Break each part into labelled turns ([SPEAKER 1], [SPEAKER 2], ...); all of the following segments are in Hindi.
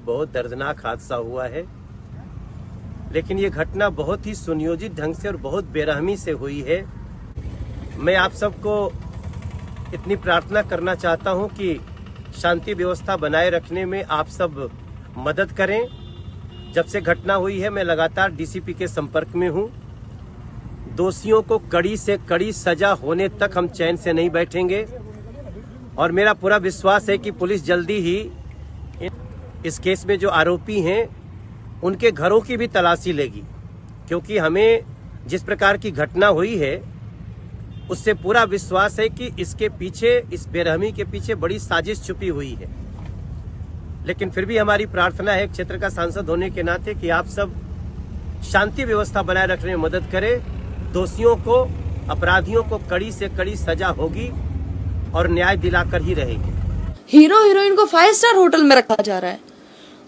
[SPEAKER 1] बहुत दर्दनाक हादसा हुआ है, लेकिन ये घटना बहुत ही सुनियोजित ढंग से और बहुत बेरहमी से हुई है। मैं आप सबको इतनी प्रार्थना करना चाहता हूं कि शांति व्यवस्था बनाए रखने में आप सब मदद करें। जब से घटना हुई है मैं लगातार डीसीपी के संपर्क में हूं। दोषियों को कड़ी से कड़ी सजा होने तक हम चैन से नहीं बैठेंगे और मेरा पूरा विश्वास है कि पुलिस जल्दी ही इस केस में जो आरोपी हैं उनके घरों की भी तलाशी लेगी, क्योंकि हमें जिस प्रकार की घटना हुई है उससे पूरा विश्वास है कि इसके पीछे, इस बेरहमी के पीछे बड़ी साजिश छुपी हुई है। लेकिन फिर भी हमारी प्रार्थना है क्षेत्र का सांसद होने के नाते कि आप सब शांति व्यवस्था बनाए रखने में मदद करें। दोषियों को, अपराधियों को कड़ी से कड़ी सजा होगी और न्याय दिलाकर ही रहेगी।
[SPEAKER 2] हीरो हीरोइन को 5 स्टार होटल में रखा जा रहा है,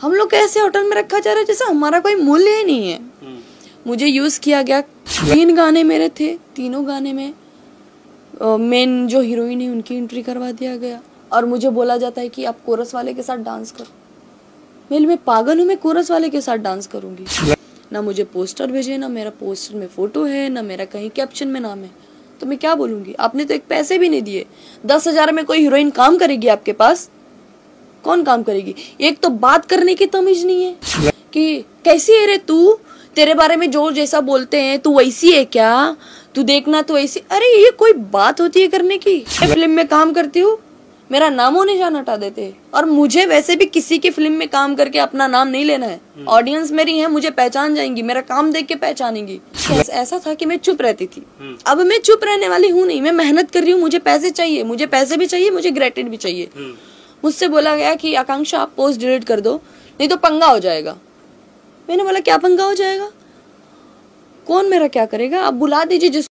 [SPEAKER 2] हम लोग को ऐसे होटल में रखा जा रहा है जैसे हमारा कोई मूल्य ही नहीं है। मुझे यूज किया गया। 3 गाने मेरे थे, तीनों गाने में मेन जो हीरोइन है उनकी एंट्री करवा दिया गया और मुझे बोला जाता है कि आप कोरस वाले के साथ डांस करो। मैं पागल हूँ, मैं कोरस वाले के साथ डांस करूंगी? ना मुझे पोस्टर भेजे, ना मेरा पोस्टर में फोटो है, ना मेरा कहीं कैप्शन में नाम है, तो मैं क्या बोलूंगी? आपने तो एक पैसे भी नहीं दिए। 10,000 में कोई हीरोइन काम करेगी आपके पास? कौन काम करेगी? एक तो बात करने की तमीज नहीं है कि कैसी है रे तू, तेरे बारे में जो जैसा बोलते हैं तू वैसी है क्या, तू देखना तो ऐसी। अरे ये कोई बात होती है करने की? फिल्म में काम करती हूँ, मेरा नामो निशान हटा देते। और मुझे वैसे भी किसी की फिल्म में काम करके अपना नाम नहीं लेना है। ऑडियंस मेरी है, मुझे पहचान जाएंगी, मेरा काम देख के पहचानेंगी। ऐसा था कि मैं चुप रहती थी, अब मैं चुप रहने वाली हूँ नहीं। मैं मेहनत कर रही हूँ, मुझे पैसे चाहिए, मुझे पैसे भी चाहिए, मुझे ग्रेटिड भी चाहिए। मुझसे बोला गया कि आकांक्षा आप पोस्ट डिलीट कर दो नहीं तो पंगा हो जाएगा। मैंने बोला क्या पंगा हो जाएगा? कौन मेरा क्या करेगा? आप बुला दीजिए जिस